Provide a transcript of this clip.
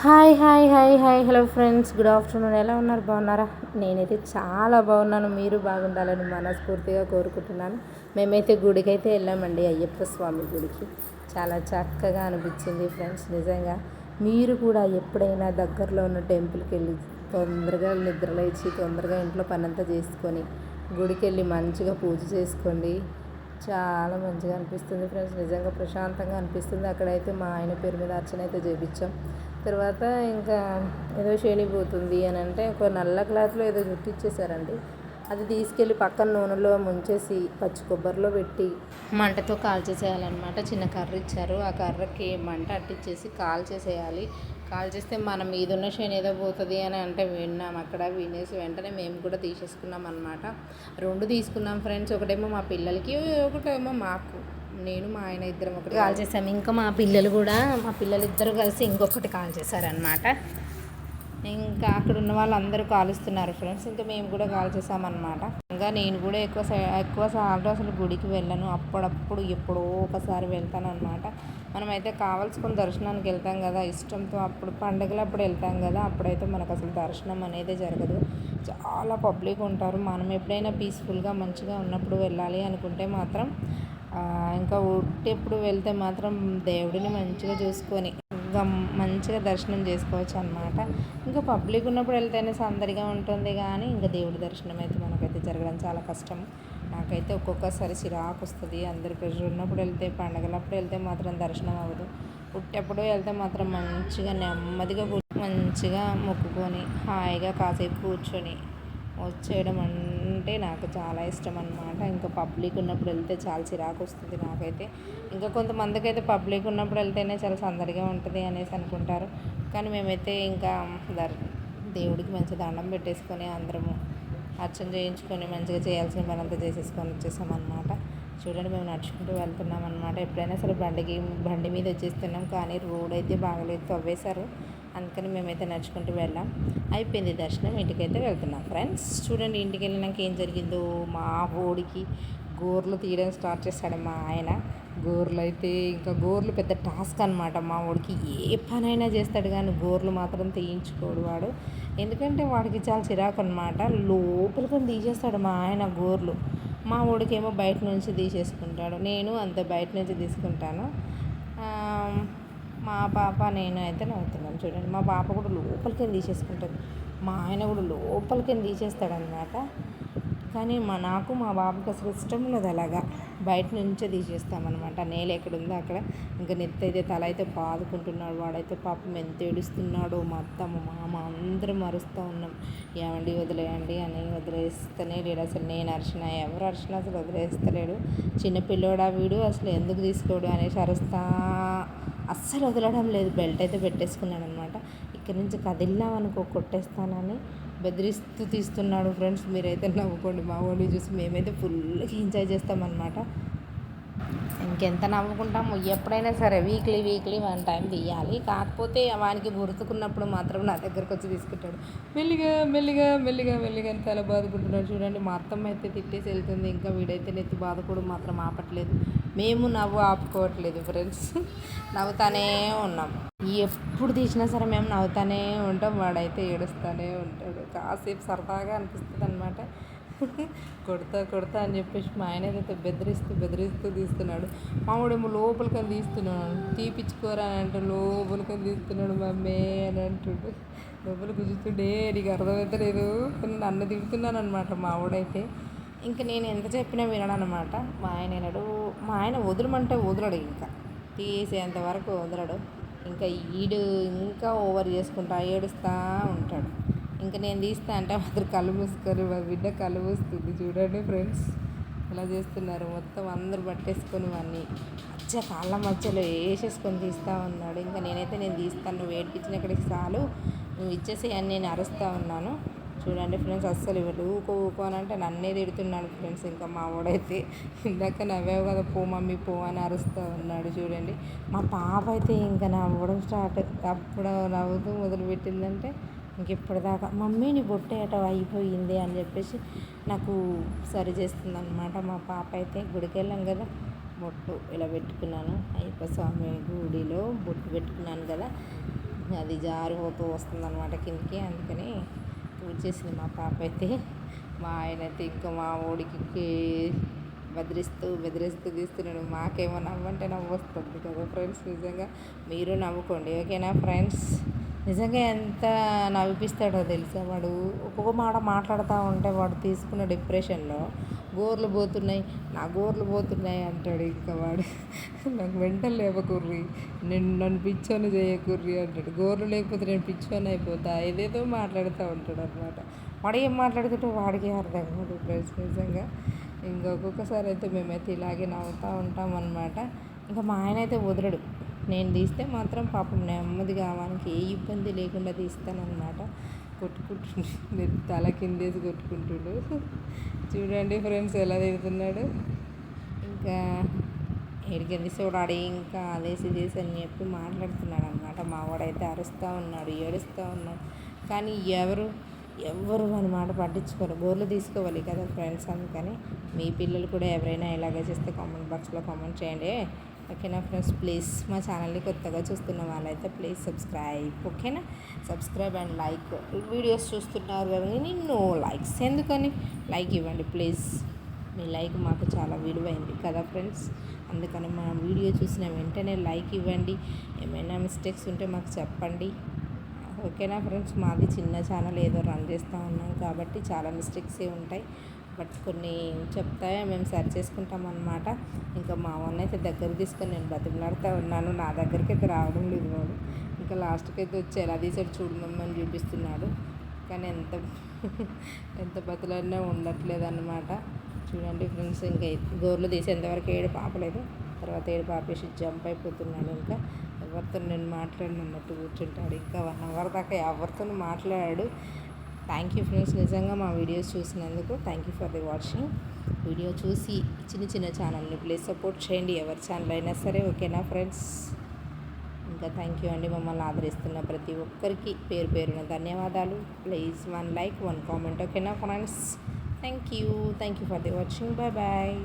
Hi hi hi hi hello friends, good afternoon. ఎలా ఉన్నారు? బాగున్నారా? నేనైతే చాలా బాగున్నాను. మీరు బాగుండాలని మనస్ఫూర్తిగా కోరుకుంటున్నాను. మేమైతే గుడికి అయితే వెళ్ళామండి, అయ్యప్ప స్వామి గుడికి. చాలా చక్కగా అనిపించింది ఫ్రెండ్స్. నిజంగా మీరు కూడా ఎప్పుడైనా దగ్గరలో ఉన్న టెంపుల్కి వెళ్ళి తొందరగా నిద్రలేచి తొందరగా ఇంట్లో పనంతా చేసుకొని గుడికి వెళ్ళి మంచిగా పూజ చేసుకోండి. చాలా మంచిగా అనిపిస్తుంది ఫ్రెండ్స్. నిజంగా ప్రశాంతంగా అనిపిస్తుంది. అక్కడైతే మా ఆయన పేరు మీద అర్చన అయితే చేయించాం. తర్వాత ఇంకా ఏదో శనిపోతుంది అని అంటే ఒక నల్ల క్లాత్లో ఏదో చుట్టిచ్చేసారండి. అది తీసుకెళ్ళి పక్కన నూనెలో ముంచేసి పచ్చి కొబ్బరిలో పెట్టి మంటతో కాల్చేసేయాలన్నమాట. చిన్న కర్ర ఇచ్చారు. ఆ కర్రకి మంట అట్టించేసి కాల్చేసేయాలి. కాల్చేస్తే మన మీద ఉన్న శని ఏదో పోతుంది అని అంటే విన్నాం. అక్కడ వినేసి వెంటనే మేము కూడా తీసేసుకున్నాం అనమాట. రెండు తీసుకున్నాం ఫ్రెండ్స్. ఒకటేమో మా పిల్లలకి, ఒకటేమో మాకు. నేను మా ఆయన ఇద్దరం ఒకటి కాల్ చేసాము. ఇంకా మా పిల్లలు ఇద్దరు కలిసి ఇంకొకటి కాల్ చేశారనమాట. ఇంకా అక్కడ ఉన్న వాళ్ళందరూ కాలుస్తున్నారు ఫ్రెండ్స్. ఇంకా మేము కూడా కాల్ చేసామన్నమాట. ఇంకా నేను కూడా ఎక్కువ సార్లు అసలు గుడికి వెళ్ళను. అప్పుడప్పుడు ఎప్పుడో ఒకసారి వెళ్తాను అనమాట. మనమైతే కావాల్సుకుని దర్శనానికి వెళ్తాం కదా ఇష్టంతో. అప్పుడు పండుగలు అప్పుడు వెళ్తాం కదా, అప్పుడైతే మనకు అసలు దర్శనం అనేది జరగదు. చాలా పబ్లిక్ ఉంటారు. మనం ఎప్పుడైనా పీస్ఫుల్గా మంచిగా ఉన్నప్పుడు వెళ్ళాలి అనుకుంటే మాత్రం ఇంకా ఎప్పుడు వెళ్తే మాత్రం దేవుడిని మంచిగా చూసుకొని ఇంకా మంచిగా దర్శనం చేసుకోవచ్చు అనమాట. ఇంకా పబ్లిక్ ఉన్నప్పుడు వెళ్తేనే సందడిగా ఉంటుంది, కానీ ఇంకా దేవుడి దర్శనం అయితే మనకైతే జరగడం చాలా కష్టం. నాకైతే ఒక్కొక్కసారి చిరాకు వస్తుంది. అందరి ప్రెషర్ ఉన్నప్పుడు వెళ్తే, పండగలప్పుడు వెళ్తే మాత్రం దర్శనం అవ్వదు. పుట్టేప్పుడు వెళ్తే మాత్రం మంచిగా నెమ్మదిగా మంచిగా మొక్కుకొని హాయిగా కాసేపు కూర్చొని వచ్చేయడం అంటే నాకు చాలా ఇష్టం అనమాట. ఇంకా పబ్లిక్ ఉన్నప్పుడు వెళ్తే చాలా చిరాకు వస్తుంది నాకైతే. ఇంకా కొంతమందికి అయితే పబ్లిక్ ఉన్నప్పుడు వెళ్తేనే చాలా సందడిగా ఉంటుంది అనేసి అనుకుంటారు. కానీ మేమైతే ఇంకా దేవుడికి మంచి దండం పెట్టేసుకొని అందరము అర్చన చేయించుకొని మంచిగా చేయాల్సిన పనంతా చేసేసుకొని వచ్చేసామన్నమాట. చూడండి, మేము నడుచుకుంటూ వెళ్తున్నాం అనమాట. ఎప్పుడైనా సరే బండి మీద వచ్చేస్తున్నాం, కానీ రోడ్ అయితే బాగలేదు, తవ్వేశారు. అందుకని మేమైతే నడుచుకుంటూ వెళ్ళాం. అయిపోయింది దర్శనం, ఇంటికైతే వెళ్తున్నాం ఫ్రెండ్స్. చూడండి, ఇంటికి వెళ్ళినాక ఏం జరిగిందో. మా ఓడికి గోర్లు తీయడం స్టార్ట్ చేశాడు మా ఆయన. గోర్లు అయితే ఇంకా గోర్లు పెద్ద టాస్క్ అనమాట. మా వాడికి ఏ పనైనా చేస్తాడు, కానీ గోర్లు మాత్రం తీయించుకోడు వాడు. ఎందుకంటే వాడికి చాలా చిరాకు అనమాట. లోపలికి తీసేస్తాడు మా ఆయన గోర్లు. మా వాడికేమో బయట నుంచి తీసేసుకుంటాడు. నేను అంత బయట నుంచి తీసుకుంటాను. మా పాప నేను అయితే నవ్వుతున్నాను. చూడండి, మా పాప కూడా లోపలికి తీసేసుకుంటుంది. మా ఆయన కూడా లోపలికి తీసేస్తాడనమాట. కానీ నాకు మా బాబుకి అసలు ఇష్టం లేదు అలాగా. బయట నుంచే తీసేస్తామన్నమాట. నేల ఎక్కడుందో అక్కడ. ఇంకా నెత్తి అయితే తల అయితే బాదుకుంటున్నాడు. వాడైతే పాపం ఎంత ఏడుస్తున్నాడో. మా అత్త మా మామ అందరం అరుస్తూ ఉన్నాం, ఏమండి వదిలేయండి అని. వదిలేస్తూనే లేడు అసలు. నేను అరిచినా, ఎవరు అరిచినా అసలు వదిలేస్తలేడు. చిన్నపిల్లోడా వీడు, అసలు ఎందుకు తీసుకోడు అనేసి అరుస్తా అస్సలు వదలడం లేదు. బెల్ట్ అయితే పెట్టేసుకున్నాడు అనమాట. ఇక్కడి నుంచి కదిలినామనుకో కొట్టేస్తానని బెదిరిస్తూ తీస్తున్నాడు ఫ్రెండ్స్. మీరైతే నవ్వుకోండి. మా వాళ్ళు చూసి మేమైతే ఫుల్గా ఎంజాయ్ చేస్తామన్నమాట. ఇంకెంత నవ్వుకుంటాము. ఎప్పుడైనా సరే వీక్లీ 1 టైం తీయాలి. కాకపోతే వానికి గుర్తుకున్నప్పుడు మాత్రం నా దగ్గరకు వచ్చి తీసుకుంటాడు. మెల్లిగా మెల్లిగా మెల్లిగా మెల్లిగా అని తల బాదుకుంటున్నాడు. చూడండి, మా అత్తమ్మ అయితే తిట్టేసి వెళ్తుంది. ఇంకా వీడైతే నెత్తి బాదుకోవడం మాత్రం ఆపట్లేదు. మేము నవ్వు ఆపుకోవట్లేదు ఫ్రెండ్స్. నవ్వుతానే ఉన్నాం. ఎప్పుడు తీసినా సరే మేము నవ్వుతానే ఉంటాం. వాడైతే ఏడుస్తూనే ఉంటాడు. కాసేపు సరదాగా అనిపిస్తుంది అనమాట. కొడతా అని చెప్పేసి మా ఆయన అయితే బెదిరిస్తూ తీస్తున్నాడు. మావాడేమో లోపలికని తీస్తున్నాడు. తీపిచ్చుకోరా అని అంటే లోపలికని తీస్తున్నాడు. మమ్మీ అని అంటుండు. లోపల కూర్చుంటుండే నీకు అర్థమైతే లేదు. నన్ను తిడుతున్నాను అనమాట మావాడైతే. ఇంకా నేను ఎంత చెప్పినా వినడనమాట. మా ఆయన వదలమంటే వదలడు. ఇంకా తీసేంత వరకు వదలడు. ఇంకా ఇంకా ఓవర్ చేసుకుంటా ఏడుస్తూ ఉంటాడు. ఇంకా నేను తీస్తా అంటే మాత్రం కళ్ళు మూసుకొని మా బిడ్డ కళ్ళు మూస్తుంది. చూడండి ఫ్రెండ్స్, ఇలా చేస్తున్నారు. మొత్తం అందరూ పట్టేసుకొని వాడిని కాళ్ళ మధ్యలో వేసేసుకొని తీస్తూ ఉన్నాడు. ఇంకా నేను తీస్తాను, నువ్వు ఏడిపించిన ఇక్కడికి చాలు, నువ్వు ఇచ్చేసి అని నేను అరుస్తూ ఉన్నాను. చూడండి ఫ్రెండ్స్, అస్సలు ఇవ్వడు. ఊకో అని అంటే నన్నే తిడుతున్నాడు ఫ్రెండ్స్. ఇంకా మా వాడైతే ఇందాక నవ్వావు కదా, పో మమ్మీ పో అని అరుస్తూ ఉన్నాడు. చూడండి, మా పాప అయితే ఇంకా నవ్వడం స్టార్ట్. అప్పుడు నవ్వుతూ మొదలుపెట్టిందంటే ఇంకెప్పటిదాకా మమ్మీ నీ బొట్టేట అయిపోయింది అని చెప్పేసి నాకు సరి చేస్తుంది అనమాట. మా పాప అయితే గుడికి వెళ్ళాం కదా, బొట్టు ఇలా పెట్టుకున్నాను. అయ్యప్ప స్వామి గుడిలో బొట్టు పెట్టుకున్నాను కదా, అది జారిపోతూ వస్తుందన్నమాట కిందికి. అందుకని తుడిచేసింది మా పాప అయితే. మా ఆయన అయితే ఇంకా మా ఊడికి బెదిరిస్తూ తీస్తున్నాడు. మాకేమో నవ్వంటే నవ్వు వస్తుంది కదా ఫ్రెండ్స్. నిజంగా మీరు నవ్వుకోండి, ఓకేనా ఫ్రెండ్స్. నిజంగా ఎంత నవ్విపిస్తాడో తెలుసా వాడు. ఒక్కొక్క మాట మాట్లాడుతూ ఉంటే వాడు తీసుకున్న డిప్రెషన్లో గోర్లు పోతున్నాయి, నా గోర్లు పోతున్నాయి అంటాడు. ఇంకా వాడు నాకు వెంటనే లేవకుర్రి, నన్ను పిచ్చోని చేయకుర్రి అంటాడు. గోర్లు లేకపోతే నేను పిచ్చోని అయిపోతా, ఏదేదో మాట్లాడుతూ ఉంటాడు అనమాట. వాడు ఏం మాట్లాడుతుంటే వాడికి అర్థం కాదు ఫ్రెండ్స్ నిజంగా. ఇంకా ఒక్కొక్కసారి అయితే మేమైతే ఇలాగే నవ్వుతూ ఉంటాం అనమాట. ఇంకా మా ఆయన అయితే వదలడు. నేను తీస్తే మాత్రం పాపం నెమ్మదిగా వానికి ఏ ఇబ్బంది లేకుండా తీస్తానన్నమాట. కొట్టుకుంటుండు, నేను తల కిందేసి కొట్టుకుంటుడు. చూడండి ఫ్రెండ్స్ ఎలా తిరుగుతున్నాడు. ఇంకా ఏడికెళ్ళి చూడాలి, ఇంకా అదేసి చేసి అని చెప్పి మాట్లాడుతున్నాడు అనమాట. మా వాడైతే అరుస్తూ ఉన్నాడు, ఏడుస్తూ ఉన్నాడు. కానీ ఎవరు అని మాట పట్టించుకోరు. గోర్లు తీసుకోవాలి కదా ఫ్రెండ్స్. అందుకని మీ పిల్లలు కూడా ఎవరైనా ఇలాగే చేస్తే కామెంట్ బాక్స్లో కామెంట్ చేయండి, ఓకేనా ఫ్రెండ్స్. ప్లీజ్ మా ఛానల్ని కొత్తగా చూస్తున్న వాళ్ళైతే ప్లీజ్ సబ్స్క్రైబ్, ఓకేనా. Subscribe and like. వీడియోస్ చూస్తున్నారు కానీ నిన్ను లైక్స్ ఎందుకని లైక్ ఇవ్వండి ప్లీజ్. మీ లైక్ మాకు చాలా విలువైంది కదా ఫ్రెండ్స్. అందుకని మా వీడియో చూసిన వెంటనే లైక్ ఇవ్వండి. ఏమైనా మిస్టేక్స్ ఉంటే మాకు చెప్పండి, ఓకేనా ఫ్రెండ్స్. మాది చిన్న ఛానల్, ఏదో రన్ చేస్తూ ఉన్నాం కాబట్టి చాలా మిస్టేక్సే ఉంటాయి. బట్ కొన్ని చెప్తాయో మేము సరి చేసుకుంటాం అన్నమాట. ఇంకా మా వాడిని అయితే దగ్గర తీసుకొని నేను బతిమలాడుతూ ఉన్నాను. నా దగ్గరికి అయితే రావడం లేదు వాడు. ఇంకా లాస్ట్కి అయితే వచ్చి ఎలా తీసాడు చూడమని చూపిస్తున్నాడు. కానీ ఎంత బతిలాడినా ఉండట్లేదు అన్నమాట. చూడండి ఫ్రెండ్స్, ఇంకా గోర్లు తీసేంతవరకు ఏడు పాపలేదు. తర్వాత ఏడు పాపేసి జంప్ అయిపోతున్నాడు. ఇంకా ఎవరితో నేను మాట్లాడినట్టు కూర్చుంటాడు. ఇంకా 1 అవర్ దాకా ఎవరితో మాట్లాడాడు. థ్యాంక్ యూ ఫ్రెండ్స్, నిజంగా మా వీడియోస్ చూసినందుకు thank you for the watching. Video చూసి చిన్న ఛానల్ని ప్లీజ్ సపోర్ట్ చేయండి, ఎవరి ఛానల్ అయినా సరే, ఓకేనా ఫ్రెండ్స్. ఇంకా థ్యాంక్ యూ అండి, మమ్మల్ని ఆదరిస్తున్న ప్రతి ఒక్కరికి పేరు పేరున ధన్యవాదాలు. ప్లీజ్ 1 లైక్ 1 కామెంట్, ఓకేనా friends. Thank you for the watching. Bye.